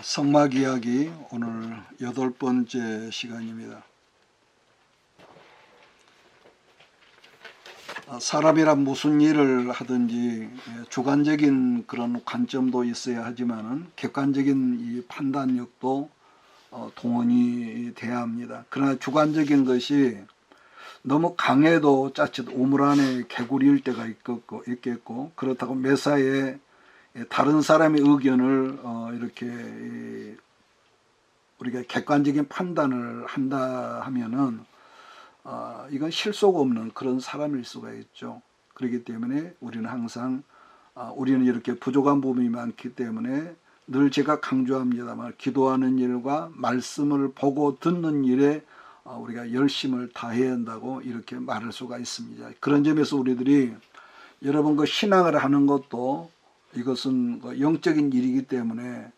성막 이야기 오늘 8번째 시간입니다. 사람이란 무슨 일을 하든지 주관적인 그런 관점도 있어야 하지만은 객관적인 이 판단력도 동원이 돼야 합니다. 그러나 주관적인 것이 너무 강해도 짜릿 우물 안에 개구리일 때가 있겠고 그렇다고 매사에 다른 사람의 의견을 이렇게 우리가 객관적인 판단을 한다 하면은 이건 실속 없는 그런 사람일 수가 있죠. 그렇기 때문에 우리는 항상 우리는 이렇게 부족한 부분이 많기 때문에 늘 제가 강조합니다만 기도하는 일과 말씀을 보고 듣는 일에 우리가 열심을 다해야 한다고 이렇게 말할 수가 있습니다. 그런 점에서 우리들이 여러분 그 신앙을 하는 것도 이것은 영적인 일이기 때문에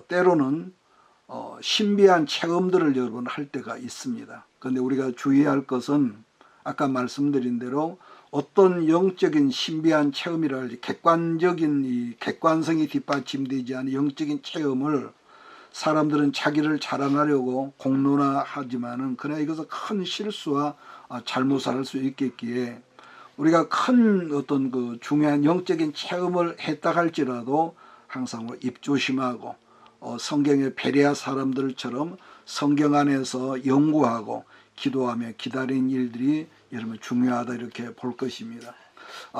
때로는 신비한 체험들을 여러분 할 때가 있습니다. 그런데 우리가 주의해야 할 것은 아까 말씀드린 대로 어떤 영적인 신비한 체험이라 할지 객관적인 이 객관성이 뒷받침되지 않은 영적인 체험을 사람들은 자기를 자랑하려고 공론화하지만은 그러나 이것은 큰 실수와 잘못을 할 수 있겠기에 우리가 큰 어떤 그 중요한 영적인 체험을 했다 할지라도 항상 입조심하고 성경의 베레아 사람들처럼 성경 안에서 연구하고 기도하며 기다리는 일들이 여러분 중요하다 이렇게 볼 것입니다.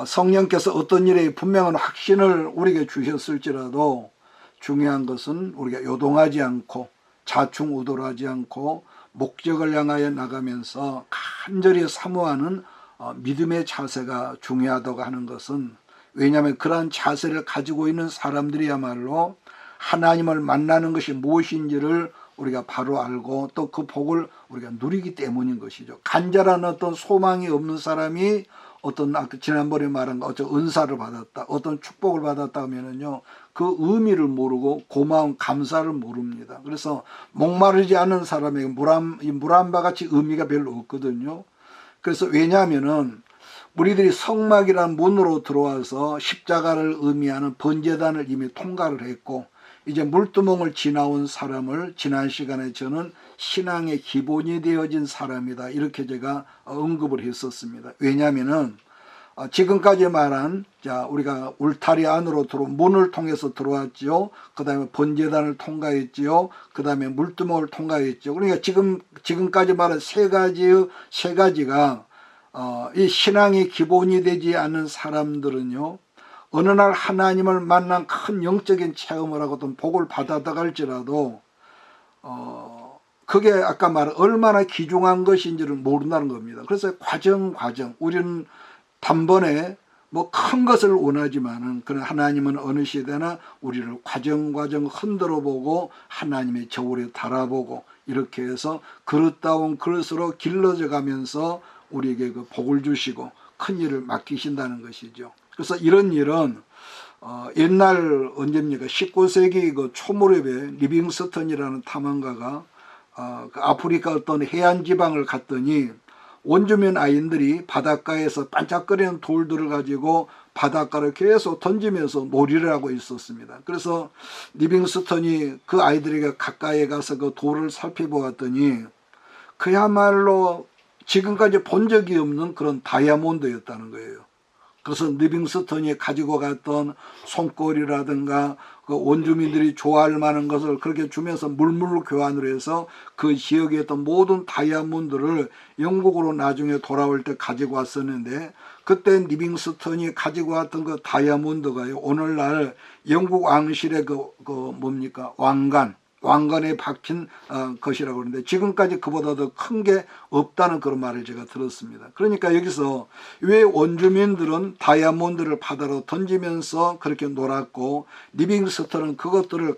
성령께서 어떤 일에 분명한 확신을 우리에게 주셨을지라도 중요한 것은 우리가 요동하지 않고 좌충우돌하지 않고 목적을 향하여 나가면서 간절히 사모하는 믿음의 자세가 중요하다고 하는 것은 왜냐하면 그러한 자세를 가지고 있는 사람들이야말로 하나님을 만나는 것이 무엇인지를 우리가 바로 알고 또 그 복을 우리가 누리기 때문인 것이죠. 간절한 어떤 소망이 없는 사람이 어떤 아까 지난번에 말한 어떤 은사를 받았다, 어떤 축복을 받았다 하면은요 그 의미를 모르고 고마운 감사를 모릅니다. 그래서 목마르지 않은 사람에게 물 한 바 같이 의미가 별로 없거든요. 그래서 왜냐하면은 우리들이 성막이라는 문으로 들어와서 십자가를 의미하는 번제단을 이미 통과를 했고 이제 물두멍을 지나온 사람을 지난 시간에 저는 신앙의 기본이 되어진 사람이다 이렇게 제가 언급을 했었습니다. 왜냐하면은 지금까지 말한 우리가 울타리 안으로 문을 통해서 들어왔지요. 그 다음에 번제단을 통과했지요. 그 다음에 물두멍을 통과했죠. 그러니까 지금까지 말한 세 가지가 이 신앙의 기본이 되지 않는 사람들은요. 어느 날 하나님을 만난 큰 영적인 체험을 하고 또 복을 받았다 할지라도 그게 아까 말한 얼마나 귀중한 것인지를 모른다는 겁니다. 그래서 과정 우리는 단번에 큰 것을 원하지만은 그런 하나님은 어느 시대나 우리를 과정 흔들어 보고 하나님의 저울에 달아보고 이렇게 해서 그릇다운 그릇으로 길러져 가면서 우리에게 그 복을 주시고 큰 일을 맡기신다는 것이죠. 그래서 이런 일은 옛날 언제입니까? 19세기 그 초무렵에 리빙스턴이라는 탐험가가 그 아프리카 어떤 해안 지방을 갔더니 원주민 아이들이 바닷가에서 반짝거리는 돌들을 가지고 바닷가를 계속 던지면서 놀이를 하고 있었습니다. 그래서 리빙스턴이 그 아이들에게 가까이 가서 그 돌을 살펴보았더니 그야말로 지금까지 본 적이 없는 그런 다이아몬드였다는 거예요. 그래서 리빙스턴이 가지고 갔던 손거리라든가 그 원주민들이 좋아할 만한 것을 그렇게 주면서 물물 교환을 해서 그 지역에 있던 모든 다이아몬드를 영국으로 나중에 돌아올 때 가지고 왔었는데 그때 리빙스턴이 가지고 왔던 그 다이아몬드가요 오늘날 영국 왕실의 뭡니까 왕관에 박힌 것이라고 그러는데 지금까지 그보다 더 큰 게 없다는 그런 말을 제가 들었습니다. 그러니까 여기서 왜 원주민들은 다이아몬드를 바다로 던지면서 그렇게 놀았고 리빙스턴은 그것들을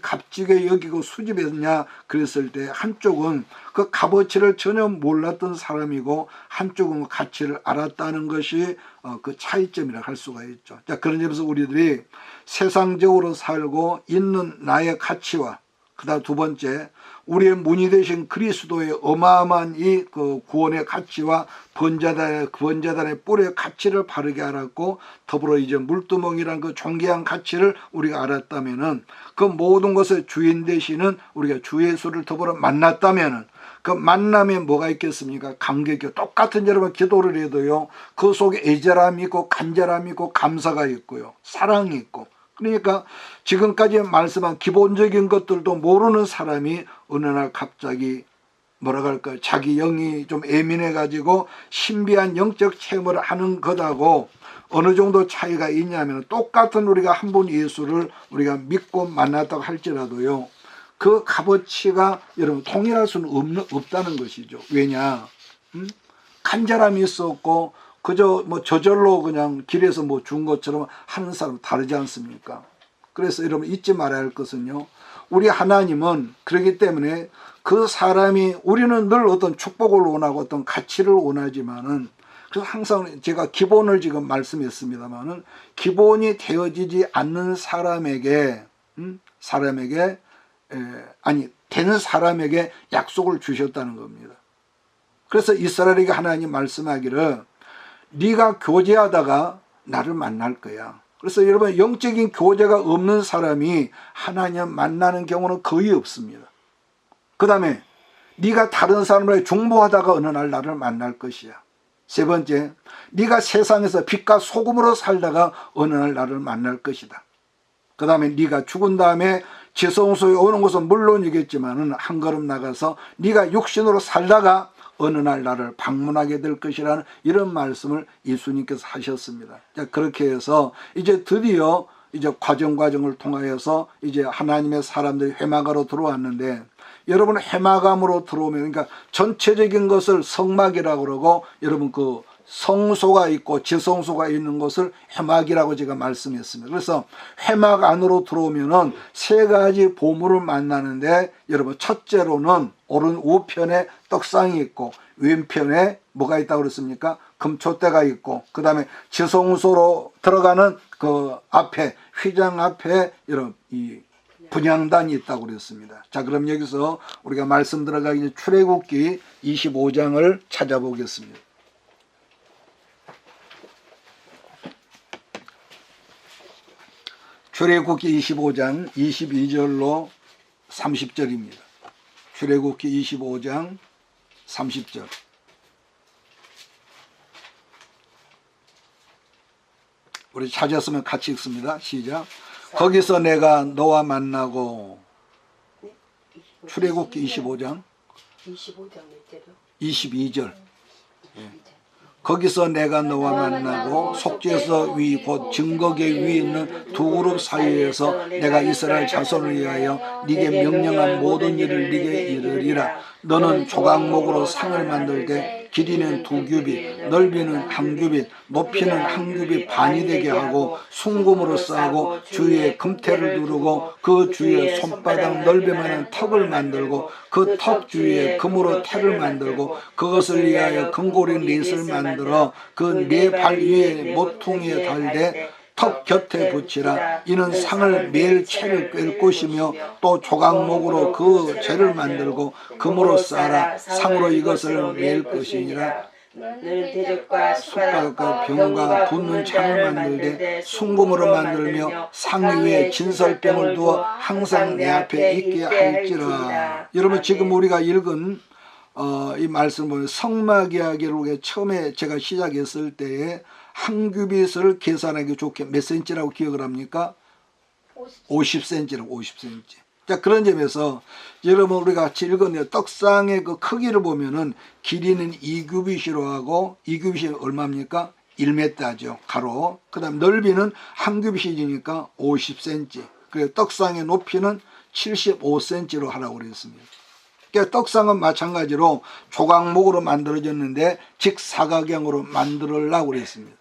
값지게 여기고 수집했냐 그랬을 때 한쪽은 그 값어치를 전혀 몰랐던 사람이고 한쪽은 가치를 알았다는 것이 그 차이점이라 할 수가 있죠. 자, 그런 점에서 우리들이 세상적으로 살고 있는 나의 가치와 그다음 두 번째, 우리의 문이 되신 그리스도의 어마어마한 이 그 구원의 가치와 번제단의 뿔의 가치를 바르게 알았고, 더불어 이제 물두멍이란 그 존귀한 가치를 우리가 알았다면은, 그 모든 것의 주인 되시는 우리가 주 예수를 더불어 만났다면은, 그 만남에 뭐가 있겠습니까? 감격이. 똑같은 여러분 기도를 해도요, 그 속에 애절함이 있고 간절함이 있고 감사가 있고요, 사랑이 있고. 그러니까 지금까지 말씀한 기본적인 것들도 모르는 사람이 어느 날 갑자기 뭐라고 할까요? 자기 영이 좀 예민해 가지고 신비한 영적 체험을 하는 것하고 어느 정도 차이가 있냐면, 똑같은 우리가 한 분 예수를 우리가 믿고 만났다고 할지라도요, 그 값어치가 여러분 통일할 수는 없다는 것이죠. 왜냐? 간절함이 있었고 그저 뭐 저절로 그냥 길에서 뭐 준 것처럼 하는 사람 다르지 않습니까? 그래서 여러분 잊지 말아야 할 것은요, 우리 하나님은 그렇기 때문에 그 사람이, 우리는 늘 어떤 축복을 원하고 어떤 가치를 원하지만은, 그래서 항상 제가 기본을 지금 말씀했습니다만은, 기본이 되어지지 않는 사람에게 되는 사람에게 약속을 주셨다는 겁니다. 그래서 이스라엘에게 하나님 말씀하기를 네가 교제하다가 나를 만날 거야. 그래서 여러분, 영적인 교제가 없는 사람이 하나님 만나는 경우는 거의 없습니다. 그 다음에 네가 다른 사람을 중보하다가 어느 날 나를 만날 것이야. 세 번째, 네가 세상에서 빛과 소금으로 살다가 어느 날 나를 만날 것이다. 그 다음에 네가 죽은 다음에 지성소에 오는 것은 물론이겠지만은 한 걸음 나가서 네가 육신으로 살다가 어느 날 나를 방문하게 될 것이라는 이런 말씀을 예수님께서 하셨습니다. 자, 그렇게 해서 이제 드디어 이제 과정을 통하여서 이제 하나님의 사람들이 회막으로 들어왔는데, 여러분 회막암으로 들어오면, 그러니까 전체적인 것을 성막이라고 그러고, 여러분 그 성소가 있고 지성소가 있는 것을 회막이라고 제가 말씀했습니다. 그래서 회막 안으로 들어오면은 세 가지 보물을 만나는데, 여러분 첫째로는 오른 우편에 떡상이 있고, 왼편에 뭐가 있다고 그랬습니까? 금초대가 있고, 그 다음에 지성소로 들어가는 그 앞에, 휘장 앞에 여러분 이 분향단이 있다고 그랬습니다. 자, 그럼 여기서 우리가 말씀 들어가기 전에 출애굽기 25장을 찾아보겠습니다. 출애굽기 25장 22절로 30절입니다. 출애굽기 25장 30절. 우리 찾았으면 같이 읽습니다. 시작. 거기서 내가 너와 만나고. 출애굽기 25장 22절. 거기서 내가 너와 만나고 속죄서 위 곧 증거계 위에 있는 두 그룹 사이에서 내가 이스라엘 자손을 위하여 네게 명령한 모든 일을 네게 이르리라. 너는 조각목으로 상을 만들되 길이는 2규빗, 넓이는 1규빗, 높이는 1규빗 반이 되게 하고 순금으로 싸고 주위에 금태를 두르고 그 주위에 손바닥 넓이만한 턱을 만들고 그 턱 주위에 금으로 태를 만들고 그것을 위하여 금고리 넷을 만들어 그 네 발 위에 모퉁이에 달되 턱 곁에 붙이라. 이는 상을 매일 채를 꿰을 것이며 또 조각목으로 그 채를 만들고 금으로 쌓아라. 상으로 이것을 매일 것이니라. 너는 대적과 숟가락과 병과 붓는 창을 만들되 순금으로 만들며 상 위에 진설병을 두어 항상 내 앞에 있게 할지라. 여러분, 지금 우리가 읽은 이 말씀을 보면 성막 이야기를 처음에 제가 시작했을 때에 한 규빗을 계산하기 좋게 몇 센치라고 기억을 합니까? 50cm라고, 50cm. 자, 그런 점에서 여러분 우리가 같이 읽은 떡상의 그 크기를 보면은 길이는 2규빗이로 하고 2규빗이 얼마입니까? 1m죠. 가로. 그 다음 넓이는 한 규빗이니까 50cm. 그리고 떡상의 높이는 75cm로 하라고 그랬습니다. 그러니까 떡상은 마찬가지로 조각목으로 만들어졌는데 직사각형으로 만들으려고 그랬습니다.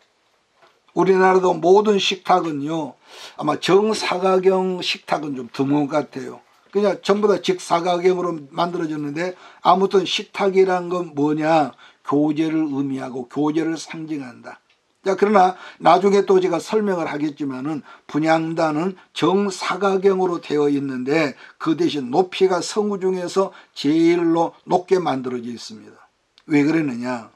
우리나라도 모든 식탁은요, 아마 정사각형 식탁은 좀 드문 것 같아요. 그냥 전부 다 직사각형으로 만들어졌는데, 아무튼 식탁이란 건 뭐냐? 교제를 의미하고 교제를 상징한다. 자, 그러나 나중에 또 제가 설명을 하겠지만은 분향단은 정사각형으로 되어 있는데 그 대신 높이가 성우 중에서 제일로 높게 만들어져 있습니다. 왜 그랬느냐?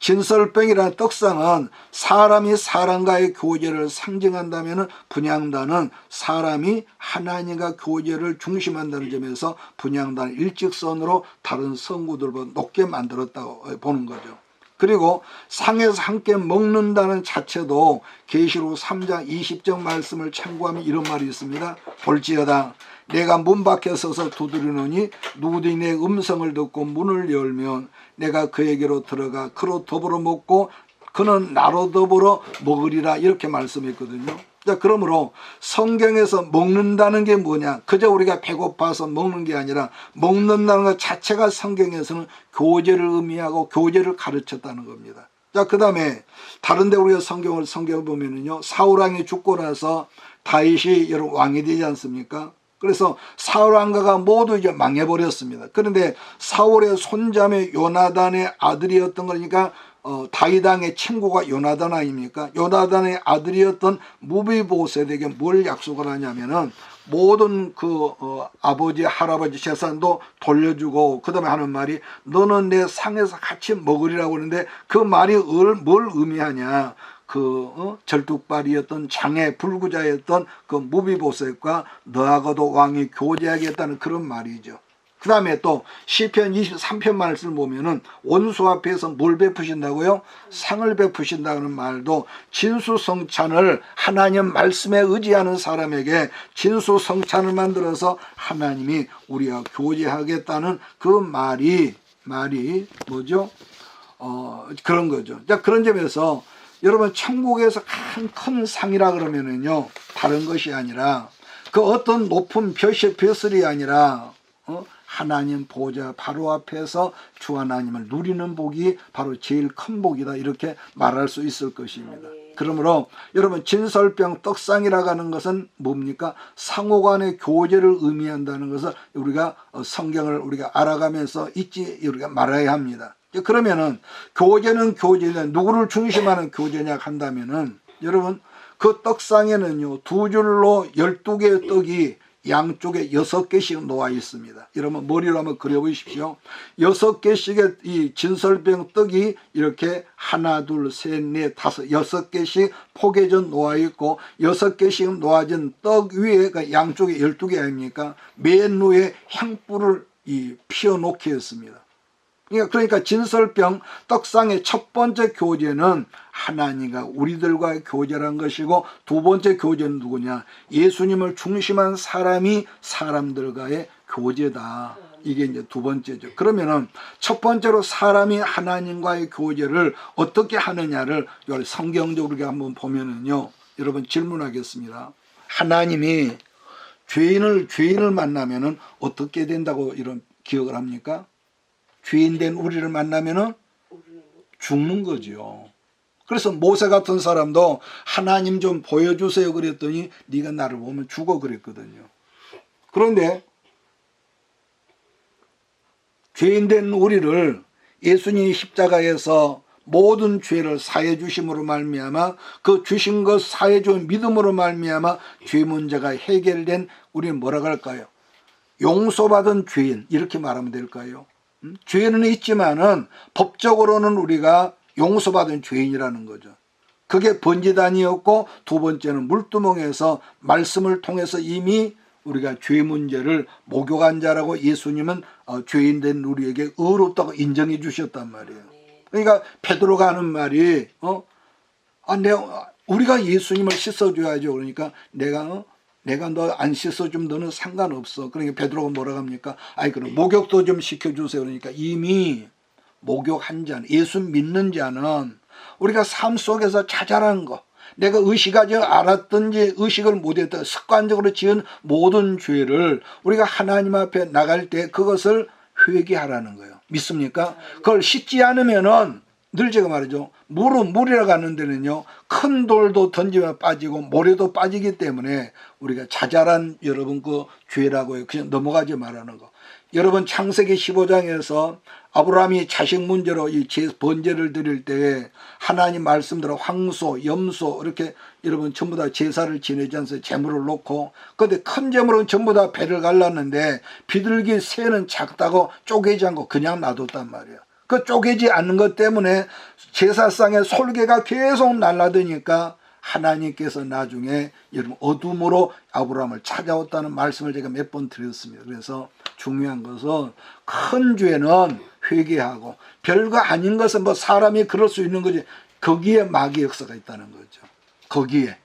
진설병이라는 떡상은 사람이 사람과의 교제를 상징한다면 분향단은 사람이 하나님과 교제를 중심한다는 점에서 분향단을 일직선으로 다른 성구들보다 높게 만들었다고 보는 거죠. 그리고 상에서 함께 먹는다는 자체도 계시록 3장 20절 말씀을 참고하면 이런 말이 있습니다. 볼지어다 내가 문 밖에 서서 두드리노니 누구든지 내 음성을 듣고 문을 열면 내가 그에게로 들어가 그로 더불어 먹고 그는 나로 더불어 먹으리라 이렇게 말씀했거든요. 자, 그러므로 성경에서 먹는다는 게 뭐냐? 그저 우리가 배고파서 먹는 게 아니라 먹는다는 것 자체가 성경에서는 교제를 의미하고 교제를 가르쳤다는 겁니다. 자, 그 다음에 다른데 우리가 성경을 보면은요, 사울왕이 죽고 나서 다윗이 여러분 왕이 되지 않습니까? 그래서 사울 왕가가 모두 이제 망해버렸습니다. 그런데 사울의 손자매 요나단의 아들이었던 거니까 다윗 왕의 친구가 요나단 아닙니까? 요나단의 아들이었던 무비보셋에게 뭘 약속을 하냐면은 모든 아버지 할아버지 재산도 돌려주고 그 다음에 하는 말이 너는 내 상에서 같이 먹으리라고 하는데 그 말이 뭘 의미하냐? 절뚝발이었던 장애 불구자였던 그 무비보셋과 너하고도 왕이 교제하겠다는 그런 말이죠. 그 다음에 또 시편 23편 말씀을 보면은 원수 앞에서 뭘 베푸신다고요? 상을 베푸신다는 말도 진수성찬을 하나님 말씀에 의지하는 사람에게 진수성찬을 만들어서 하나님이 우리와 교제하겠다는 그 말이 뭐죠? 그런 거죠. 자, 그런 점에서 여러분 천국에서 큰 상이라 그러면은요 다른 것이 아니라 그 어떤 높은 벼슬이 아니라 하나님 보좌 바로 앞에서 주 하나님을 누리는 복이 바로 제일 큰 복이다 이렇게 말할 수 있을 것입니다. 그러므로 여러분 진설병 떡상이라고 하는 것은 뭡니까? 상호간의 교제를 의미한다는 것을 우리가 성경을 우리가 알아가면서 잊지 우리가 말아야 합니다. 그러면은 교제는 누구를 중심하는 교제냐 한다면은 여러분 그 떡상에는요 2줄로 12개의 떡이 양쪽에 6개씩 놓아 있습니다. 여러분 머리로 한번 그려보십시오. 6개씩의 이 진설병 떡이 이렇게 하나 둘 셋 넷 다섯 6개씩 포개져 놓아 있고 6개씩 놓아진 떡 위에 양쪽에 12개 아닙니까? 맨 위에 향불을 피워 놓게 했습니다. 그러니까 진설병 떡상의 첫 번째 교제는 하나님과 우리들과의 교제란 것이고 두 번째 교제는 누구냐? 예수님을 중심한 사람이 사람들과의 교제다. 이게 이제 두 번째죠. 그러면은 첫 번째로 사람이 하나님과의 교제를 어떻게 하느냐를 성경적으로 우리가 한번 보면은요. 여러분 질문하겠습니다. 하나님이 죄인을 만나면은 어떻게 된다고 이런 기억을 합니까? 죄인된 우리를 만나면은 죽는 거죠. 그래서 모세 같은 사람도 하나님 좀 보여주세요 그랬더니 네가 나를 보면 죽어 그랬거든요. 그런데 죄인된 우리를 예수님이 십자가에서 모든 죄를 사해 주심으로 말미암아 그 주신 것 사해 준 믿음으로 말미암아 죄 문제가 해결된 우리는 뭐라고 할까요? 용서받은 죄인 이렇게 말하면 될까요? 죄는 있지만은 법적으로는 우리가 용서받은 죄인이라는 거죠. 그게 번제단이었고 두 번째는 물두멍에서 말씀을 통해서 이미 우리가 죄 문제를 목욕한 자라고 예수님은 죄인된 우리에게 의롭다고 인정해 주셨단 말이에요. 그러니까 베드로가 하는 말이 우리가 예수님을 씻어줘야죠. 그러니까 내가 너 안 씻어주면 너는 상관없어. 그러니까 베드로가 뭐라고 합니까? 그럼 목욕도 좀 시켜주세요. 그러니까 이미 목욕한 자는 예수 믿는 자는 우리가 삶 속에서 자잘한 거 내가 의식하지 않았든지 의식을 못했던 습관적으로 지은 모든 죄를 우리가 하나님 앞에 나갈 때 그것을 회개하라는 거예요. 믿습니까? 그걸 씻지 않으면은 늘 제가 말이죠. 물이라 가는 데는요, 큰 돌도 던지면 빠지고 모래도 빠지기 때문에 우리가 자잘한 여러분 그 죄라고요. 그냥 넘어가지 말라는 거. 여러분 창세기 15장에서 아브라함이 자식 문제로 이 번제를 드릴 때 하나님 말씀대로 황소, 염소 이렇게 여러분 전부 다 제사를 지내지 않습니까? 제물을 놓고. 근데 큰 제물은 전부 다 배를 갈랐는데 비둘기 새는 작다고 쪼개지 않고 그냥 놔뒀단 말이에요. 그 쪼개지 않는 것 때문에 제사상의 솔개가 계속 날아드니까 하나님께서 나중에 여러분 어둠으로 아브라함을 찾아왔다는 말씀을 제가 몇 번 드렸습니다. 그래서 중요한 것은 큰 죄는 회개하고 별거 아닌 것은 뭐 사람이 그럴 수 있는 거지 거기에 마귀 역사가 있다는 거죠. 거기에.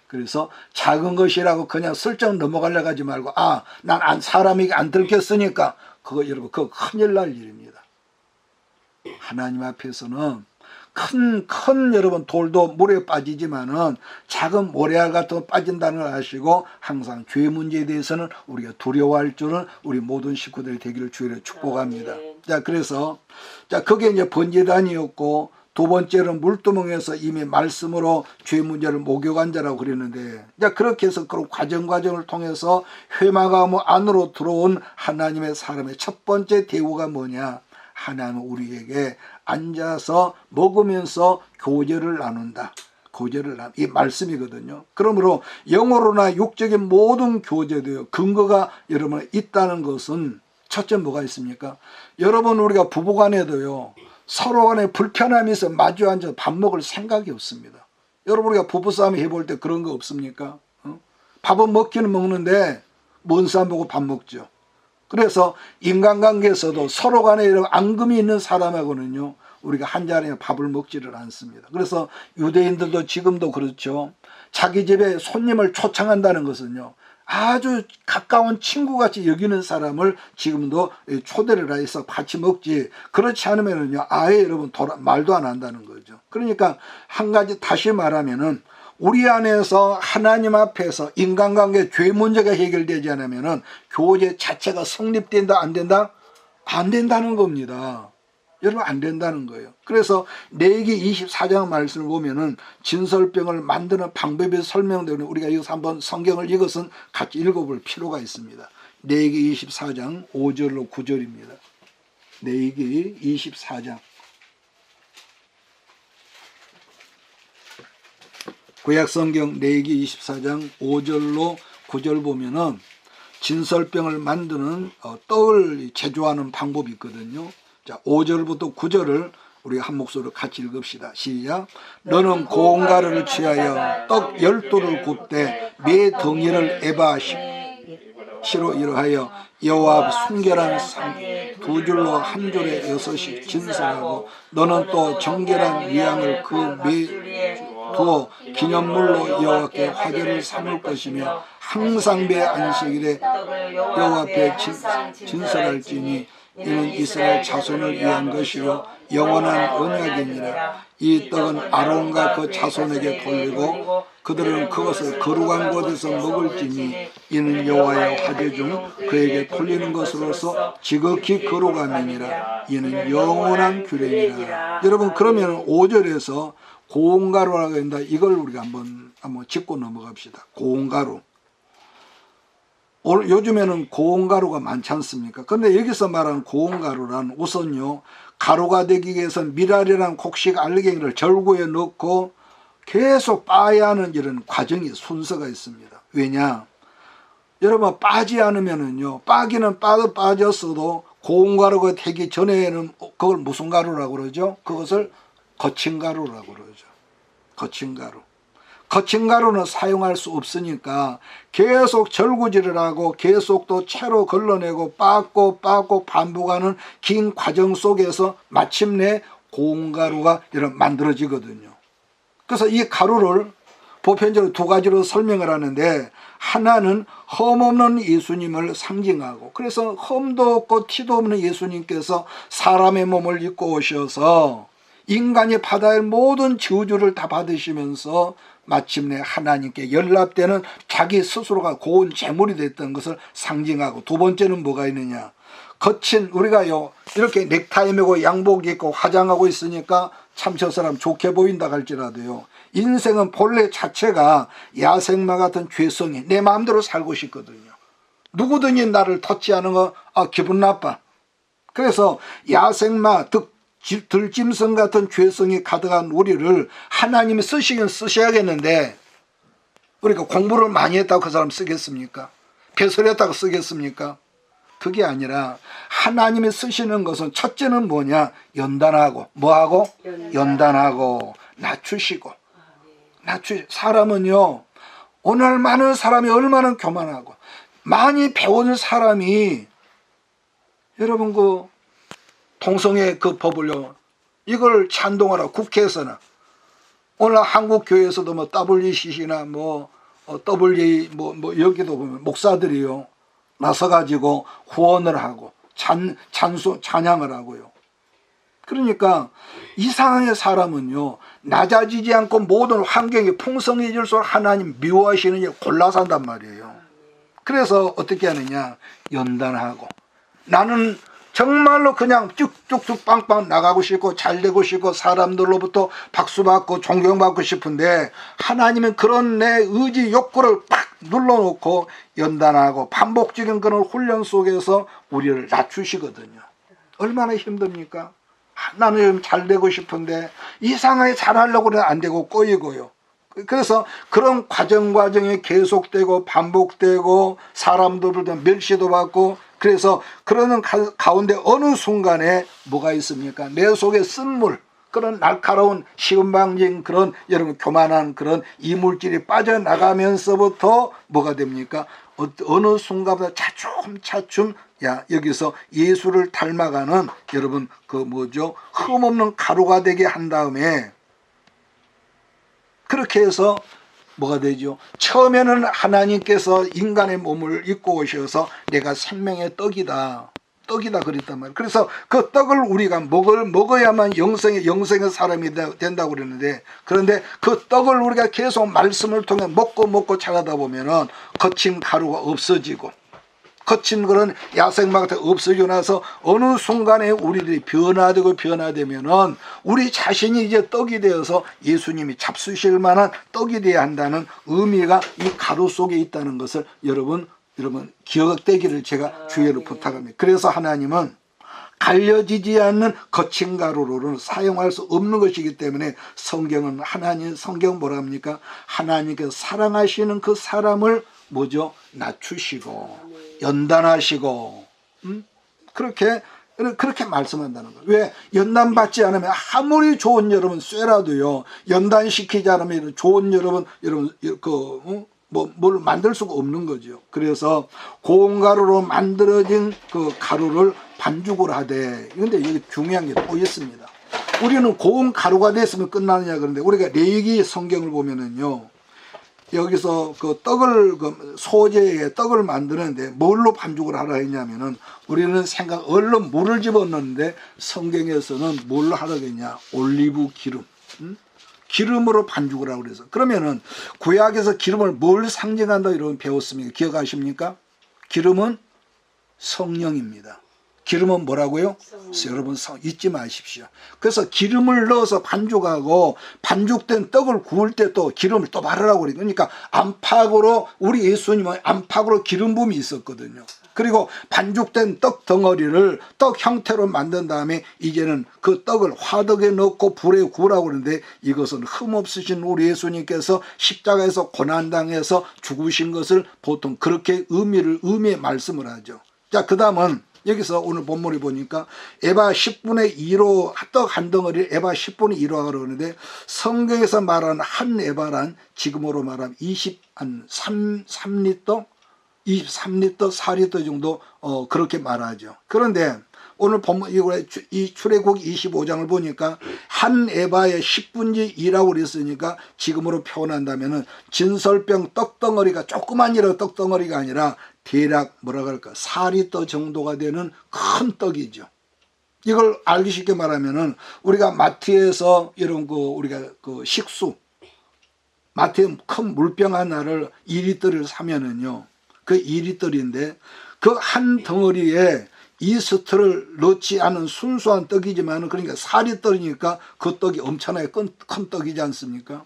그래서 작은 것이라고 그냥 슬쩍 넘어가려고 하지 말고 난 사람이 안 들켰으니까 그거 여러분 그거 큰일 날 일입니다. 하나님 앞에서는 큰 여러분 돌도 물에 빠지지만은 작은 모래알 같은 거 빠진다는 걸 아시고 항상 죄 문제에 대해서는 우리가 두려워할 줄은 우리 모든 식구들이 되기를 주의로 축복합니다. 자, 그래서 그게 이제 번제단이었고 두 번째는 물두멍에서 이미 말씀으로 죄 문제를 목욕한 자라고 그랬는데 그렇게 해서 그 과정을 통해서 회막암 안으로 들어온 하나님의 사람의 첫 번째 대우가 뭐냐? 하나님은 우리에게 앉아서 먹으면서 교제를 나눈다. 이 말씀이거든요. 그러므로 영어로나 육적인 모든 교제도요. 근거가 여러분 있다는 것은 첫째 뭐가 있습니까? 여러분 우리가 부부간에도요. 서로 간에 불편함이 있어 마주 앉아 밥 먹을 생각이 없습니다. 여러분 우리가 부부싸움 해볼 때 그런 거 없습니까? 밥은 먹기는 먹는데 먼 사람 보고 밥 먹죠. 그래서 인간관계에서도 서로 간에 이런 앙금이 있는 사람하고는요 우리가 한 자리에 밥을 먹지를 않습니다. 그래서 유대인들도 지금도 그렇죠. 자기 집에 손님을 초청한다는 것은요 아주 가까운 친구같이 여기는 사람을 지금도 초대를 해서 같이 먹지, 그렇지 않으면은요 아예 여러분 말도 안 한다는 거죠. 그러니까 한 가지 다시 말하면은 우리 안에서 하나님 앞에서 인간관계 죄 문제가 해결되지 않으면은 교제 자체가 성립된다 안 된다? 안 된다는 겁니다. 여러분 안 된다는 거예요. 그래서 레위기 24장 말씀을 보면은 진설병을 만드는 방법이 설명되는 우리가 여기서 한번 성경을 이것은 같이 읽어볼 필요가 있습니다. 레위기 24장 5절로 9절입니다. 레위기 24장. 구약성경 레위기 24장 5절로 9절 보면은 진설병을 만드는 떡을 제조하는 방법이 있거든요. 자, 5절부터 9절을 우리가 한 목소리로 같이 읽읍시다. 시작. 너는 고운 가루를 취하여 떡 12를 굽되 매 덩이를 에바시로 이러하여 여호와 앞 순결한 상 두 줄로 한 줄에 6씩 진설하고 너는 또 정결한 위향을 그 매 두어 기념물로 여호와께 화제를 삼을 것이며 항상 배 안식일에 여호와 앞에 진설할지니 이는 이스라엘 자손을 위한 것이요 영원한 언약이니라. 이 떡은 아론과 그 자손에게 돌리고 그들은 그것을 거룩한 곳에서 먹을지니 이는 여호와의 화제 중 그에게 돌리는 것으로서 지극히 거룩함이니라. 이는 영원한 규례니라. 여러분 그러면 5절에서 고운 가루라고 한다. 이걸 우리가 한번 짚고 넘어갑시다. 고운 가루. 요즘에는 고운 가루가 많지 않습니까? 근데 여기서 말하는 고운 가루란 우선요 가루가 되기 위해서는 미랄이란 곡식 알갱이를 절구에 넣고 계속 빠야 하는 이런 과정이 순서가 있습니다. 왜냐? 여러분 빠지 않으면은요 빠기는 빠졌어도 고운 가루가 되기 전에는 그걸 무슨 가루라고 그러죠? 그것을 거친 가루라고 그러죠. 거친 가루. 거친 가루는 사용할 수 없으니까 계속 절구질을 하고 계속 또 채로 걸러내고 빻고 반복하는 긴 과정 속에서 마침내 고운 가루가 이런 만들어지거든요. 그래서 이 가루를 보편적으로 두 가지로 설명을 하는데 하나는 흠없는 예수님을 상징하고 그래서 흠도 없고 티도 없는 예수님께서 사람의 몸을 입고 오셔서 인간이 받아야 할 모든 저주를 다 받으시면서 마침내 하나님께 연락되는 자기 스스로가 고운 제물이 됐던 것을 상징하고, 두 번째는 뭐가 있느냐, 거친, 우리가요 이렇게 넥타이 메고 양복 입고 화장하고 있으니까 참 저 사람 좋게 보인다 할지라도요, 인생은 본래 자체가 야생마 같은 죄성이 내 마음대로 살고 싶거든요. 누구든지 나를 터치 하는 거 기분 나빠. 그래서 야생마, 들짐승 같은 죄성이 가득한 우리를 하나님이 쓰시긴 쓰셔야겠는데, 우리가 공부를 많이 했다고 그 사람 쓰겠습니까? 배설했다고 쓰겠습니까? 그게 아니라 하나님이 쓰시는 것은 첫째는 뭐냐, 연단하고, 뭐하고? 연단하고 낮추시고. 사람은요, 오늘 많은 사람이 얼마나 교만하고 많이 배운 사람이, 여러분 그 동성애 그 법을요, 이걸 찬동하라 국회에서나, 오늘 한국 교회에서도 뭐 WCC나 뭐 WA 뭐 여기도 보면 목사들이요 나서 가지고 후원을 하고 찬양을 하고요. 그러니까 이상하게 사람은요 낮아지지 않고 모든 환경이 풍성해질수록 하나님 미워하시는 일 골라 산단 말이에요. 그래서 어떻게 하느냐, 연단하고. 나는 정말로 그냥 쭉쭉쭉 빵빵 나가고 싶고 잘되고 싶고 사람들로부터 박수받고 존경받고 싶은데, 하나님은 그런 내 의지 욕구를 팍 눌러놓고 연단하고 반복적인 그런 훈련 속에서 우리를 낮추시거든요. 얼마나 힘듭니까? 나는 좀 잘되고 싶은데 이상하게 잘하려고 해도 안 되고 꼬이고요. 그래서 그런 과정이 계속되고 반복되고 사람들도 멸시도 받고, 그래서 그러는 가운데 어느 순간에 뭐가 있습니까? 내 속에 쓴물, 그런 날카로운 시금방진 그런 여러분 교만한 그런 이물질이 빠져나가면서부터 뭐가 됩니까? 어느 순간부터 차츰 여기서 예수를 닮아가는 여러분 그 뭐죠? 흠없는 가루가 되게 한 다음에, 그렇게 해서 뭐가 되죠? 처음에는 하나님께서 인간의 몸을 입고 오셔서 내가 생명의 떡이다 그랬단 말이에요. 그래서 그 떡을 우리가 먹어야만 영생의 사람이 된다고 그랬는데, 그런데 그 떡을 우리가 계속 말씀을 통해 먹고 자라다 보면은 거친 가루가 없어지고, 거친 그런 야생마 같은 없어지고 나서 어느 순간에 우리들이 변화되면은 우리 자신이 이제 떡이 되어서 예수님이 잡수실 만한 떡이 되어야 한다는 의미가 이 가루 속에 있다는 것을 여러분 기억되기를 제가 주의로 부탁합니다. 그래서 하나님은 갈려지지 않는 거친 가루로는 사용할 수 없는 것이기 때문에 성경은 성경 뭐라 합니까? 하나님께서 사랑하시는 그 사람을 뭐죠? 낮추시고 연단하시고, 그렇게 말씀한다는 거예요. 왜? 연단받지 않으면 아무리 좋은 여러분 쇠라도요, 연단시키지 않으면 좋은 여러분 뭘 만들 수가 없는 거죠. 그래서 고운 가루로 만들어진 그 가루를 반죽을 하되, 그런데 여기 중요한 게 또 있습니다. 우리는 고운 가루가 됐으면 끝나느냐 그런데, 우리가 레위기 성경을 보면은요, 여기서 그 떡을 소재의 떡을 만드는데 뭘로 반죽을 하라 했냐면은, 우리는 얼른 물을 집어넣는데 성경에서는 뭘로 하라고 했냐, 올리브 기름, 기름으로 반죽을 하고 그래서. 그러면은 구약에서 기름을 뭘 상징한다 이런 배웠습니까? 기억하십니까? 기름은 성령입니다. 기름은 뭐라고요? 여러분 잊지 마십시오. 그래서 기름을 넣어서 반죽하고, 반죽된 떡을 구울 때 또 기름을 또 바르라고 그래요. 그러니까 안팎으로, 우리 예수님은 안팎으로 기름 부음이 있었거든요. 그리고 반죽된 떡 덩어리를 떡 형태로 만든 다음에 이제는 그 떡을 화덕에 넣고 불에 구우라고 그러는데, 이것은 흠없으신 우리 예수님께서 십자가에서 고난당해서 죽으신 것을 보통 그렇게 의미의 말씀을 하죠. 자, 그 다음은 여기서 오늘 본문을 보니까 에바 10분의 2로 떡 한 덩어리를 에바 10분의 2로 하라고 그러는데, 성경에서 말하는 한 에바란 지금으로 말하면 23리터 4리터 정도 그렇게 말하죠. 그런데 오늘 본문 이 출애굽기 25장을 보니까 한 에바의 10분의 2라고 그랬으니까 지금으로 표현한다면은 진설병 떡덩어리가 조그만이라고 떡덩어리가 아니라 대략 뭐라 그럴까 4리터 정도가 되는 큰 떡이죠. 이걸 알기 쉽게 말하면은 우리가 마트에서 이런 우리가 식수 마트에 큰 물병 하나를 2리터를 사면은요, 그 2리터인데 그 한 덩어리에 이스트를 넣지 않은 순수한 떡이지만, 그러니까 4리터니까 그 떡이 엄청나게 큰 떡이지 않습니까?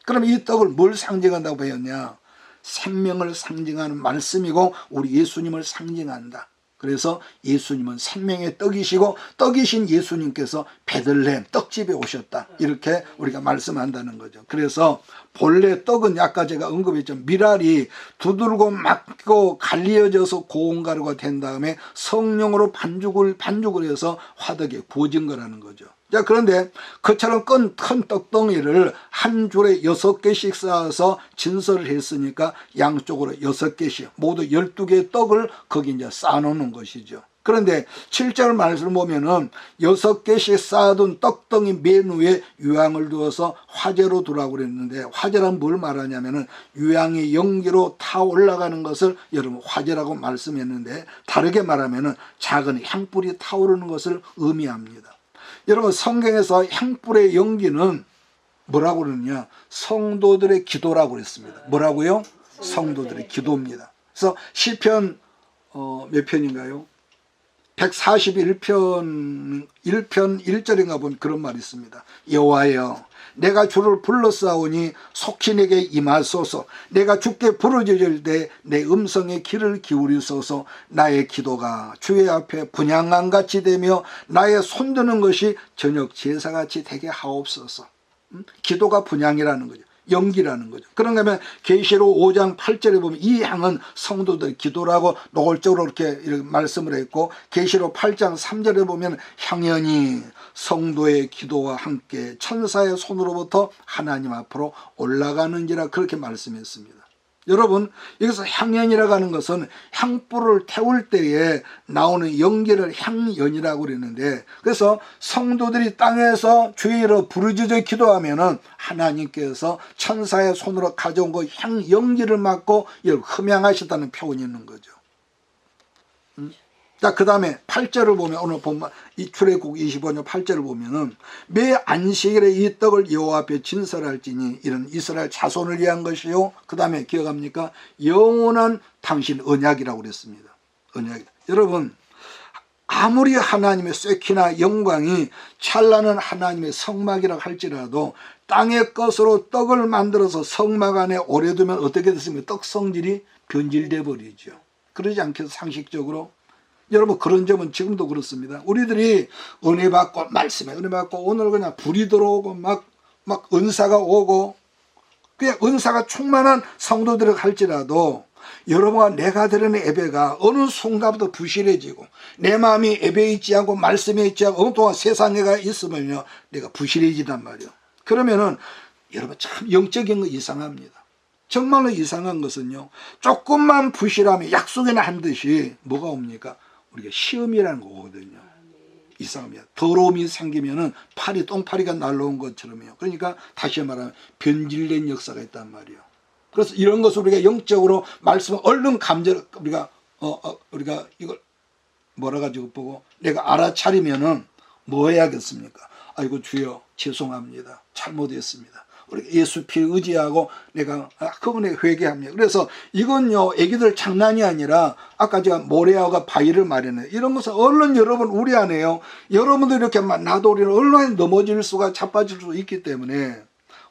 그럼 이 떡을 뭘 상징한다고 배웠냐? 생명을 상징하는 말씀이고 우리 예수님을 상징한다. 그래서 예수님은 생명의 떡이시고 떡이신 예수님께서 베들레헴 떡집에 오셨다, 이렇게 우리가 말씀한다는 거죠. 그래서 본래 떡은 아까 제가 언급했죠. 밀알이 두들고 맞고 갈리어져서 고온가루가 된 다음에 성령으로 반죽을 해서 화덕에 구워진 거라는 거죠. 자, 그런데 그처럼 큰 떡덩이를 한 줄에 6개씩 쌓아서 진설을 했으니까 양쪽으로 6개씩 모두 12개의 떡을 거기 이제 쌓아놓는 것이죠. 그런데 7절 말씀을 보면은 6개씩 쌓아둔 떡덩이 맨 위에 유향을 두어서 화재로 두라고 그랬는데, 화재란 뭘 말하냐면은 유향의 연기로 타 올라가는 것을 여러분 화재라고 말씀했는데, 다르게 말하면은 작은 향불이 타오르는 것을 의미합니다. 여러분, 성경에서 향불의 연기는 뭐라고 그러느냐? 성도들의 기도라고 그랬습니다. 뭐라고요? 성도들의 기도입니다. 그래서 시편 몇 편인가요? 141편 1편 1절인가 보면 그런 말이 있습니다. 여호와여, 내가 주를 불러싸우니 속히 내게 임하소서. 내가 주께 부르짖을 때 내 음성에 귀를 기울이소서. 나의 기도가 주의 앞에 분향한같이 되며 나의 손드는 것이 저녁 제사같이 되게 하옵소서. 기도가 분향이라는 거죠. 연기라는 거죠. 그런가 하면 계시록 5장 8절에 보면 이 향은 성도들의 기도라고 노골적으로 이렇게 말씀을 했고, 계시록 8장 3절에 보면 향연이 성도의 기도와 함께 천사의 손으로부터 하나님 앞으로 올라가는지라, 그렇게 말씀했습니다. 여러분, 여기서 향연이라고 하는 것은 향불을 태울 때에 나오는 연기를 향연이라고 그랬는데, 그래서 성도들이 땅에서 주의 이름으로 부르짖어 기도하면은 하나님께서 천사의 손으로 가져온 그 향연기를 맡고 흠양하셨다는 표현이 있는 거죠. 자, 그 다음에 8절을 보면, 오늘 본문 이 출애굽 25년 8절을 보면은 매 안식일에 이 떡을 여호와 앞에 진설할지니 이런 이스라엘 자손을 위한 것이요, 그 다음에 기억합니까? 영원한 당신 언약이라고 그랬습니다. 언약이다. 여러분, 아무리 하나님의 쇠키나 영광이 찬란한 하나님의 성막이라고 할지라도 땅의 것으로 떡을 만들어서 성막 안에 오래 두면 어떻게 됐습니까? 떡 성질이 변질돼 버리죠. 그러지 않겠어요? 상식적으로. 여러분, 그런 점은 지금도 그렇습니다. 우리들이 은혜 받고 말씀에 은혜 받고 오늘 그냥 불이 들어오고 막 은사가 오고 그냥 은사가 충만한 성도들을 할지라도 여러분과 내가 드리는 예배가 어느 순간부터 부실해지고 내 마음이 예배에 있지 않고 말씀에 있지 않고 어느 동안 세상에가 있으면요, 내가 부실해지단 말이에요. 그러면은 여러분 참 영적인 거 이상합니다. 정말로 이상한 것은요, 조금만 부실하면 약속에나 한 듯이 뭐가 옵니까? 우리가 시험이라는 거 오거든요. 이상합니다. 더러움이 생기면은 똥파리가 날라온 것처럼요. 그러니까 다시 말하면 변질된 역사가 있단 말이에요. 그래서 이런 것을 우리가 영적으로 말씀을 얼른 우리가 이걸 뭐라 가지고 보고 내가 알아차리면은 뭐 해야겠습니까? 아이고 주여 죄송합니다. 잘못했습니다. 우리 예수 피 의지하고 내가 그분에 회개합니다. 그래서 이건요, 애기들 장난이 아니라 아까 제가 모래하고 바위를 말했네요. 이런 것은 얼른 여러분 우리 안에요. 여러분들 이렇게 나도 우리는 얼른 넘어질 수가 자빠질 수 있기 때문에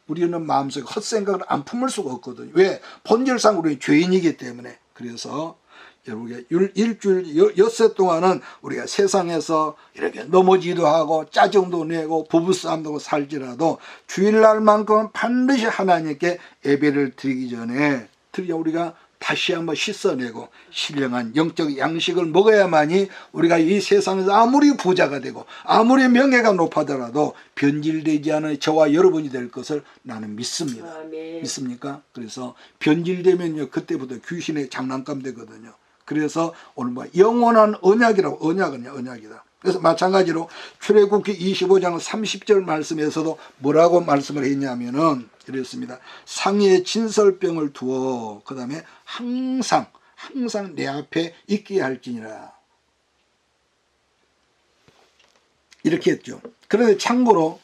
우리는 마음속에 헛생각을 안 품을 수가 없거든요. 왜? 본질상 우리는 죄인이기 때문에. 그래서 여러분 일주일 엿새 동안은 우리가 세상에서 이렇게 넘어지기도 하고 짜증도 내고 부부싸움도 하고 살지라도 주일날만큼은 반드시 하나님께 예배를 드리기 전에 우리가 다시 한번 씻어내고 신령한 영적 양식을 먹어야만이 우리가 이 세상에서 아무리 부자가 되고 아무리 명예가 높아더라도 변질되지 않은 저와 여러분이 될 것을 나는 믿습니다. 아멘. 믿습니까? 그래서 변질되면요, 그때부터 귀신의 장난감 되거든요. 그래서 오늘 영원한 언약이라고, 언약이다. 그래서 마찬가지로 출애굽기 25장 30절 말씀에서도 뭐라고 말씀을 했냐면은 이랬습니다. 상의에 진설병을 두어 그 다음에 항상 내 앞에 있게 할지니라, 이렇게 했죠. 그런데 참고로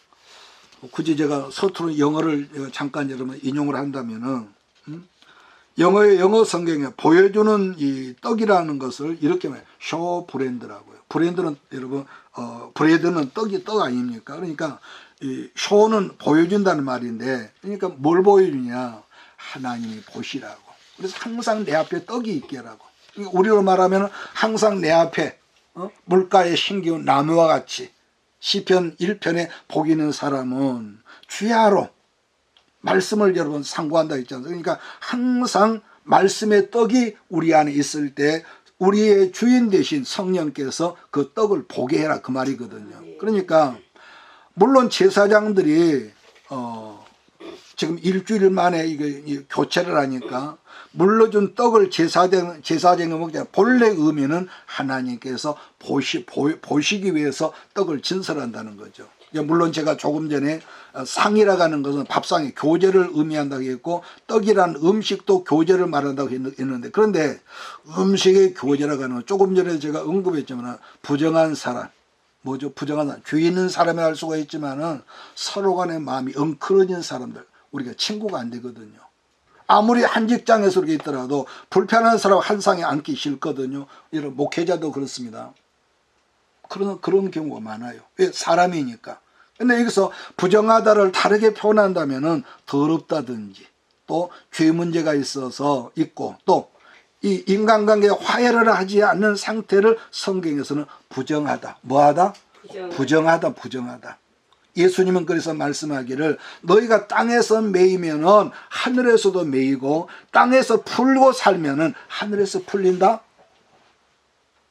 굳이 제가 서투른 영어를 잠깐 여러분 인용을 한다면은 영어 성경에 보여주는 이 떡이라는 것을 이렇게 말해요. 쇼 브랜드라고요. 브랜드는 여러분 브레드는 떡 아닙니까? 그러니까 이 쇼는 보여준다는 말인데, 그러니까 뭘 보여주냐? 하나님이 보시라고. 그래서 항상 내 앞에 떡이 있게라고. 그러니까 우리로 말하면 항상 내 앞에 물가에 심기운 나무와 같이, 시편 1편에 복 있는 사람은 주야로 말씀을 여러분 상고한다 했잖아요. 그러니까 항상 말씀의 떡이 우리 안에 있을 때 우리의 주인 되신 성령께서 그 떡을 보게 해라, 그 말이거든요. 그러니까 물론 제사장들이 지금 일주일 만에 이거 교체를 하니까 물러준 떡을 제사장이 먹자. 본래 의미는 하나님께서 보시기 위해서 떡을 진설한다는 거죠. 물론 제가 조금 전에 상이라고 하는 것은 밥상의 교제를 의미한다고 했고, 떡이라는 음식도 교제를 말한다고 했는데, 그런데 음식의 교제라고 하는 건 조금 전에 제가 언급했지만 부정한 사람, 뭐죠? 부정한 사람, 죄 있는 사람이 할 수가 있지만은 서로 간의 마음이 엉클어진 사람들, 우리가 친구가 안 되거든요. 아무리 한 직장에서 그렇게 있더라도 불편한 사람 한 상에 앉기 싫거든요. 이런 목회자도 그렇습니다. 그런 경우가 많아요. 왜? 사람이니까. 근데 여기서 부정하다를 다르게 표현한다면은 더럽다든지, 또 죄 문제가 있어서 있고, 또 이 인간관계에 화해를 하지 않는 상태를 성경에서는 부정하다. 뭐하다? 부정하다. 예수님은 그래서 말씀하기를 너희가 땅에서 매이면은 하늘에서도 매이고 땅에서 풀고 살면은 하늘에서 풀린다.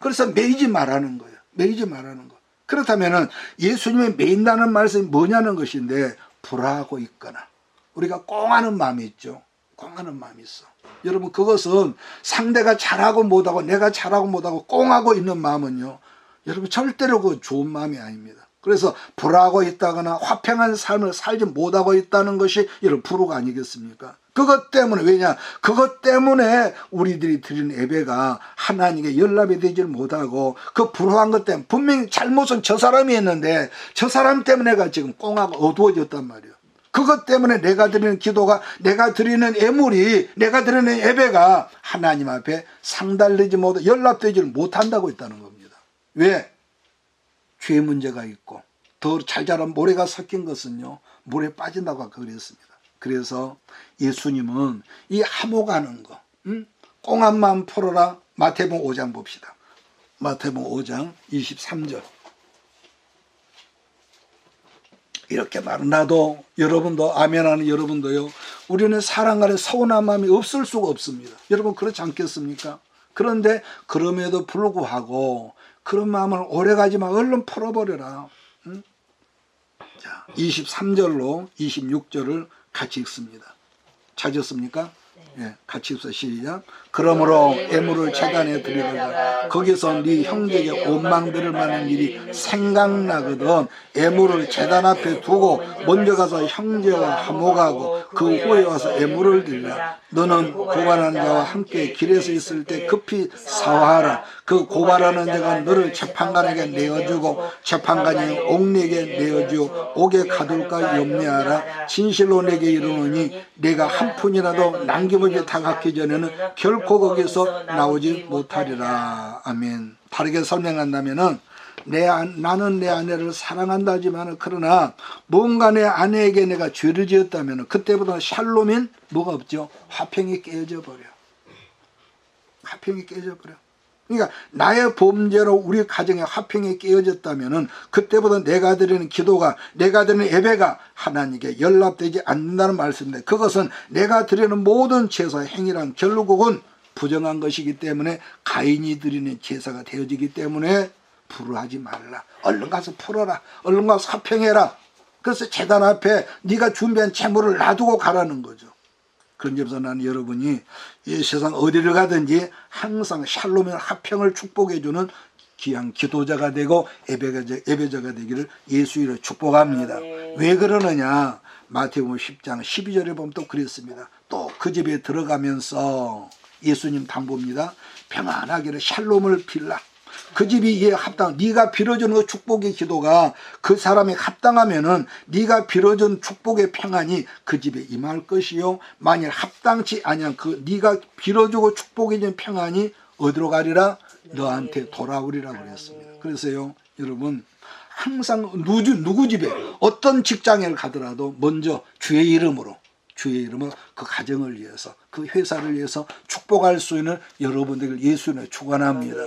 그래서 매이지 말라는 거예요. 매이지 말라는 거. 그렇다면은 예수님이 매인다는 말씀이 뭐냐는 것인데, 불화하고 있거나 우리가 꽁하는 마음이 있죠. 꽁하는 마음이 있어. 여러분, 그것은 상대가 잘하고 못하고 내가 잘하고 못하고 꽁하고 있는 마음은요, 여러분 절대로 그 좋은 마음이 아닙니다. 그래서 불화하고 있다거나 화평한 삶을 살지 못하고 있다는 것이 이런 불화가 아니겠습니까? 그것 때문에, 왜냐? 그것 때문에 우리들이 드리는 예배가 하나님께 연락이 되질 못하고, 그 불화한 것 때문에 분명히 잘못은 저 사람이 했는데 저 사람 때문에 내가 지금 꽁하고 어두워졌단 말이에요. 그것 때문에 내가 드리는 기도가, 내가 드리는 예물이, 내가 드리는 예배가 하나님 앞에 상달되지 못하고 연락되지 못한다고 했다는 겁니다. 왜? 죄 문제가 있고, 더 잘 자란 모래가 섞인 것은요, 물에 빠진다고 아까 그랬습니다. 그래서 예수님은 이 화목하는 거, 꽁한 마음 풀어라. 마태복음 5장 봅시다. 마태복음 5장 23절. 이렇게 말은, 나도 여러분도, 아멘하는 여러분도요, 우리는 사람 간에 서운한 마음이 없을 수가 없습니다. 여러분 그렇지 않겠습니까? 그런데 그럼에도 불구하고 그런 마음을 오래가지 마. 얼른 풀어버려라. 자, 23절로 26절을 같이 읽습니다. 찾았습니까? 예, 같이 읽어 시작. 그러므로 예물을 제단에 드리다가 거기서 네 형제에게 원망 들을 만한 일이 생각나거든 예물을 제단 앞에 두고 먼저 가서 형제와 화목하고 그 후에 와서 예물을 드리라. 너는 고발하는 자와 함께 길에서 있을 때 급히 사화하라. 그 고발하는 자가 너를 재판관에게 내어주고 재판관이 옥내에게 내어주어 옥에 가둘까 염려하라. 진실로 내게 이르노니 내가 한 푼이라도 남김없이 다 갚기 전에는 결코 거기서 나오지 못하리라. 아멘. 다르게 설명한다면은, 나는 내 아내를 사랑한다 하지만, 그러나 뭔가 내 아내에게 내가 죄를 지었다면 그때부터 샬롬인 뭐가 없죠? 화평이 깨져 버려. 화평이 깨져 버려. 그러니까 나의 범죄로 우리 가정의 화평이 깨어졌다면은 그때부터 내가 드리는 기도가, 내가 드리는 예배가 하나님께 연락되지 않는다는 말씀인데, 그것은 내가 드리는 모든 제사의 행위란 결국은 부정한 것이기 때문에 가인이 드리는 제사가 되어지기 때문에 불화하지 말라. 얼른 가서 풀어라. 얼른 가서 화평해라. 그래서 제단 앞에 네가 준비한 재물을 놔두고 가라는 거죠. 그런 점에서 나는 여러분이 이 세상 어디를 가든지 항상 샬롬의 화평을 축복해주는 귀한 기도자가 되고 예배자가 되기를 예수 이름으로 축복합니다. 왜 그러느냐? 마태복음 10장 12절에 보면 또 그랬습니다. 또 그 집에 들어가면서 예수님 당부입니다. 평안하기를 샬롬을 빌라. 그 집이 이에 합당. 네가 빌어주는 그 축복의 기도가 그 사람에 합당하면은 네가 빌어준 축복의 평안이 그 집에 임할 것이요. 만일 합당치 아니한 그 네가 빌어주고 축복해 준 평안이 어디로 가리라? 너한테 돌아오리라고 그랬습니다. 그래서요, 여러분 항상 누구 집에 어떤 직장에 가더라도 먼저 주의 이름으로 그 가정을 위해서 그 회사를 위해서 축복할 수 있는 여러분들을 예수님을 축원합니다.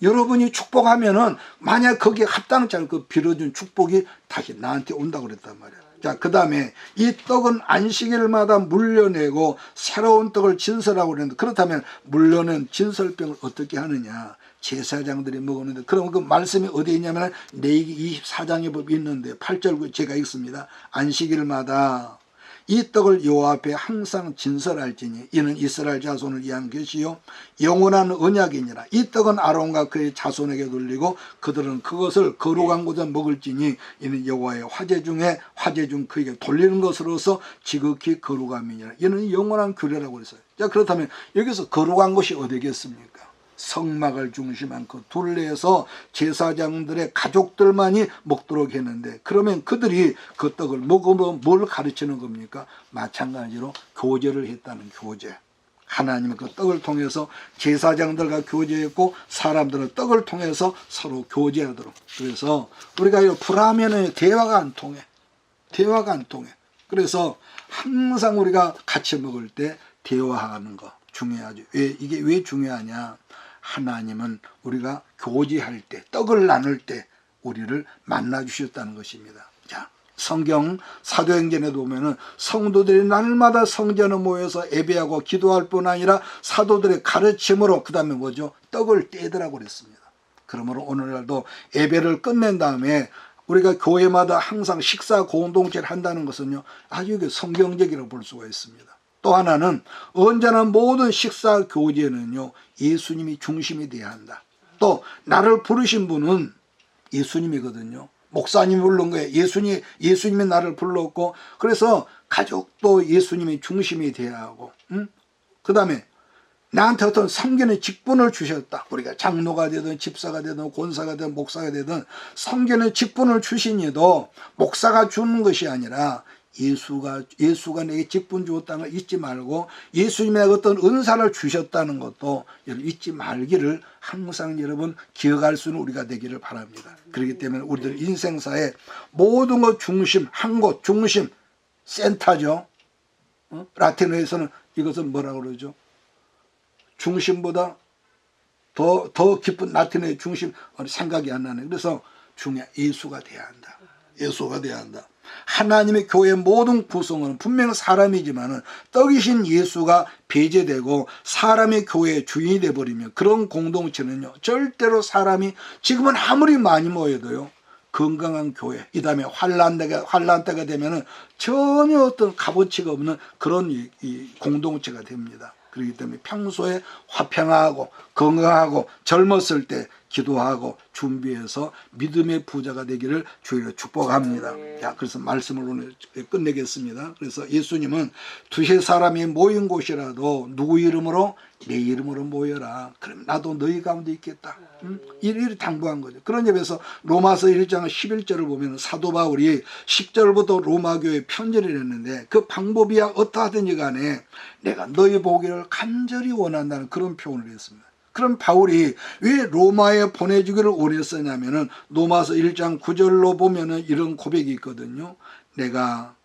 여러분이 축복하면은 만약 거기에 합당치 않은 그 빌어준 축복이 다시 나한테 온다고 그랬단 말이야. 자, 그 다음에 이 떡은 안식일마다 물려내고 새로운 떡을 진설하고 그랬는데, 그렇다면 물려낸 진설병을 어떻게 하느냐? 제사장들이 먹었는데, 그럼 그 말씀이 어디에 있냐면 레위기 24장에 법 있는데 8절 제가 읽습니다. 안식일마다 이 떡을 여호와 앞에 항상 진설할지니 이는 이스라엘 자손을 위한 것이요 영원한 언약이니라. 이 떡은 아론과 그의 자손에게 돌리고 그들은 그것을 거룩한 곳에 먹을지니 이는 여호와의 화제 중 그에게 돌리는 것으로서 지극히 거룩함이니라. 이는 영원한 규례라고 그랬어요. 자, 그렇다면 여기서 거룩한 것이 어디겠습니까? 성막을 중심한 그 둘레에서 제사장들의 가족들만이 먹도록 했는데, 그러면 그들이 그 떡을 먹으면 뭘 가르치는 겁니까? 마찬가지로 교제를 했다는 교제. 하나님은 그 떡을 통해서 제사장들과 교제했고 사람들은 떡을 통해서 서로 교제하도록. 그래서 우리가 불화하면 대화가 안 통해. 그래서 항상 우리가 같이 먹을 때 대화하는 거 중요하죠. 이게 왜 중요하냐? 하나님은 우리가 교제할 때, 떡을 나눌 때 우리를 만나 주셨다는 것입니다. 자, 성경 사도행전에도 보면은 성도들이 날마다 성전에 모여서 예배하고 기도할 뿐 아니라 사도들의 가르침으로 그 다음에 뭐죠? 떡을 떼더라고 그랬습니다. 그러므로 오늘날도 예배를 끝낸 다음에 우리가 교회마다 항상 식사 공동체를 한다는 것은요, 아주 성경적이라고 볼 수가 있습니다. 또 하나는 언제나 모든 식사 교제는요, 예수님이 중심이 되어야 한다. 또 나를 부르신 분은 예수님이거든요. 목사님이 부른 거예요. 예수님이 나를 불렀고, 그래서 가족도 예수님이 중심이 되어야 하고, 그 다음에 나한테 어떤 섬기는 직분을 주셨다. 우리가 장로가 되든 집사가 되든 권사가 되든 목사가 되든 섬기는 직분을 주시니도 목사가 주는 것이 아니라 예수가 내게 직분 주었다는 걸 잊지 말고, 예수님의 어떤 은사를 주셨다는 것도 잊지 말기를 항상 여러분 기억할 수 있는 우리가 되기를 바랍니다. 그렇기 때문에 우리들 인생사에 모든 것 중심, 한 곳 중심, 센터죠. 라틴어에서는 이것은 뭐라고 그러죠? 중심보다 더 깊은 라틴어의 중심, 생각이 안 나네. 그래서 예수가 돼야 한다. 예수가 돼야 한다. 하나님의 교회의 모든 구성은 분명 사람이지만은 떡이신 예수가 배제되고 사람의 교회의 주인이 되어버리면 그런 공동체는요, 절대로 사람이 지금은 아무리 많이 모여도요, 건강한 교회, 이 다음에 환란 때가 되면은 전혀 어떤 값어치가 없는 그런 이 공동체가 됩니다. 그렇기 때문에 평소에 화평하고 건강하고 젊었을 때 기도하고 준비해서 믿음의 부자가 되기를 주의로 축복합니다. 자, 그래서 말씀을 오늘 끝내겠습니다. 그래서 예수님은 두세 사람이 모인 곳이라도 누구 이름으로? 내 이름으로 모여라. 그럼 나도 너희 가운데 있겠다. 이를 당부한 거죠. 그런 점에서 로마서 1장 11절을 보면 사도 바울이 10절부터 로마교회에 편지를 했는데 그 방법이야 어떠하든지 간에 내가 너희 보기를 간절히 원한다는 그런 표현을 했습니다. 그럼 바울이 왜 로마에 보내주기를 원했었냐면은 로마서 1장 9절로 보면은 이런 고백이 있거든요. 내가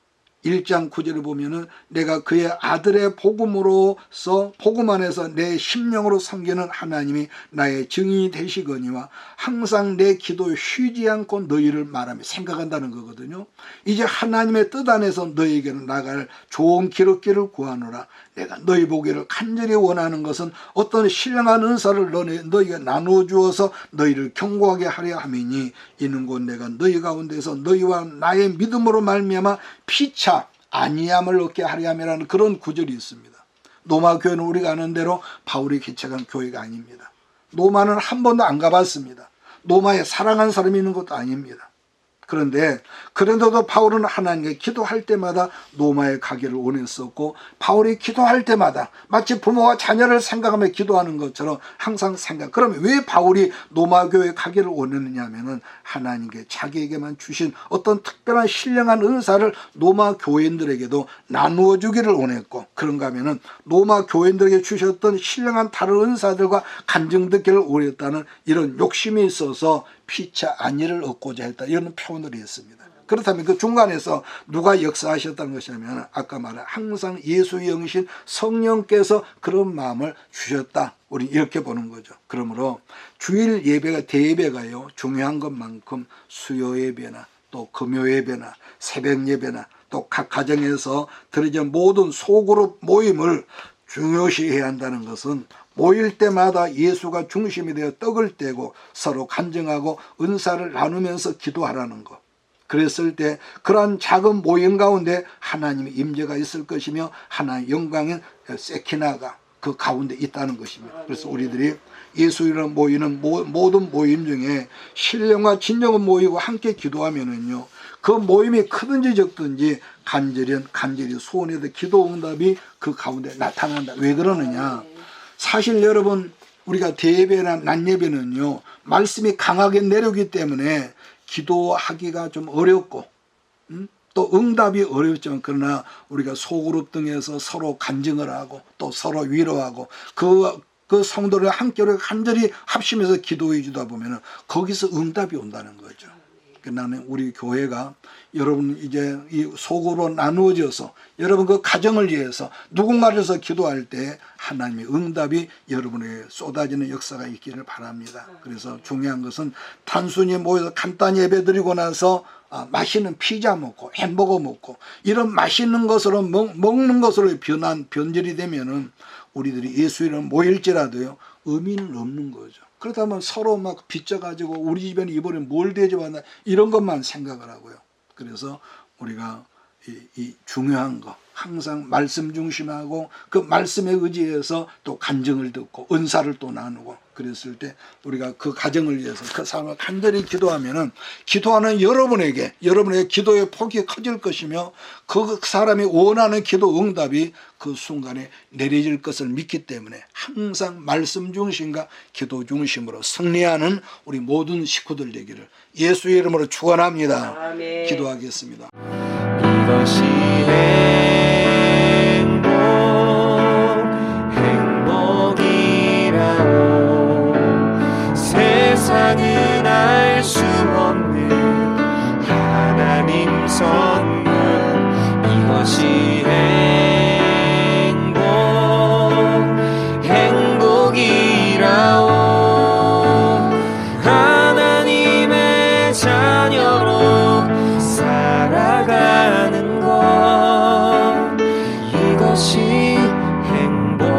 1장 9절을 보면은 내가 그의 아들의 복음으로서 복음 안에서 내 심령으로 섬기는 하나님이 나의 증인이 되시거니와 항상 내 기도에 쉬지 않고 너희를 말하며 생각한다는 거거든요. 이제 하나님의 뜻 안에서 너희에게는 나갈 좋은 기록기를 구하노라. 내가 너희 보기를 간절히 원하는 것은 어떤 신령한 은사를 너희가 나누어 주어서 너희를 경고하게 하려 함이니 이는 곧 내가 너희 가운데서 너희와 나의 믿음으로 말미암아 피차 아니함을 얻게 하려 함이라는 그런 구절이 있습니다. 로마 교회는 우리가 아는 대로 바울이 개척한 교회가 아닙니다. 로마는 한 번도 안 가봤습니다. 로마에 사랑하는 사람이 있는 것도 아닙니다. 그런데 그런데도 바울은 하나님께 기도할 때마다 로마에 가기를 원했었고, 바울이 기도할 때마다 마치 부모가 자녀를 생각하며 기도하는 것처럼 항상 생각. 그러면 왜 바울이 로마 교회에 가기를 원했느냐 하면은 하나님께 자기에게만 주신 어떤 특별한 신령한 은사를 로마 교인들에게도 나누어 주기를 원했고, 그런가 하면은 로마 교인들에게 주셨던 신령한 다른 은사들과 간증듣기를 원했다는 이런 욕심이 있어서 피차 안위를 얻고자 했다, 이런 표현을 했습니다. 그렇다면 그 중간에서 누가 역사하셨다는 것이냐면 아까 말한 항상 예수의 영이신 성령께서 그런 마음을 주셨다, 우리 이렇게 보는 거죠. 그러므로 주일 예배가 대예배가요 중요한 것만큼 수요 예배나 또 금요 예배나 새벽 예배나 또 각 가정에서 드려진 모든 소그룹 모임을 중요시해야 한다는 것은 모일 때마다 예수가 중심이 되어 떡을 떼고 서로 간증하고 은사를 나누면서 기도하라는 것. 그랬을 때 그러한 작은 모임 가운데 하나님의 임재가 있을 것이며 하나님의 영광인 세키나가 그 가운데 있다는 것입니다. 그래서 우리들이 예수이랑 모이는 모든 모임 중에 신령과 진정한 모이고 함께 기도하면은요, 그 모임이 크든지 적든지 간절히 소원에도 기도 응답이 그 가운데 나타난다. 왜 그러느냐? 사실 여러분, 우리가 대예배나 낮예배는요 말씀이 강하게 내려오기 때문에 기도하기가 좀 어렵고 또 응답이 어렵지만, 그러나 우리가 소그룹 등에서 서로 간증을 하고 또 서로 위로하고 그 성도를 함께 간절히 합심해서 기도해 주다 보면 거기서 응답이 온다는 거죠. 나는 우리 교회가 여러분 이제 이 속으로 나누어져서 여러분 그 가정을 위해서 누군가를 위해서 기도할 때 하나님의 응답이 여러분에게 쏟아지는 역사가 있기를 바랍니다. 그래서 중요한 것은 단순히 모여서 간단히 예배드리고 나서 맛있는 피자 먹고 햄버거 먹고 이런 맛있는 것으로 먹는 것으로 변질이 되면은 우리들이 예수 이름 모일지라도요 의미는 없는 거죠. 그렇다면 서로 막 빚져가지고 우리 집에는 이번에 뭘 대접하나 이런 것만 생각을 하고요. 그래서 우리가 이 중요한 거 항상 말씀 중심하고 그 말씀에 의지해서 또 간증을 듣고 은사를 또 나누고 그랬을 때 우리가 그 가정을 위해서 그 사람을 간절히 기도하면은 기도하는 여러분에게 기도의 폭이 커질 것이며 그 사람이 원하는 기도 응답이 그 순간에 내려질 것을 믿기 때문에 항상 말씀 중심과 기도 중심으로 승리하는 우리 모든 식구들 되기를 예수의 이름으로 축원합니다. 아멘. 기도하겠습니다. 이것이 행복이라오. 세상은 알 수 없는 하나님 선물. 이것이 행복이라오. 하나님의 자녀로 살아가는 것, 이것이 행복이라오.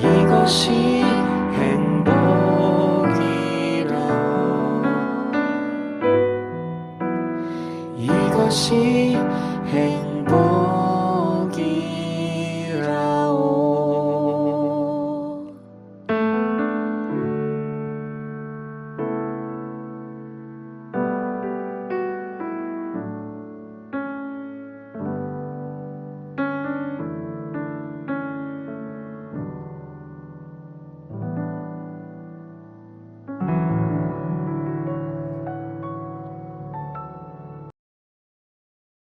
이것이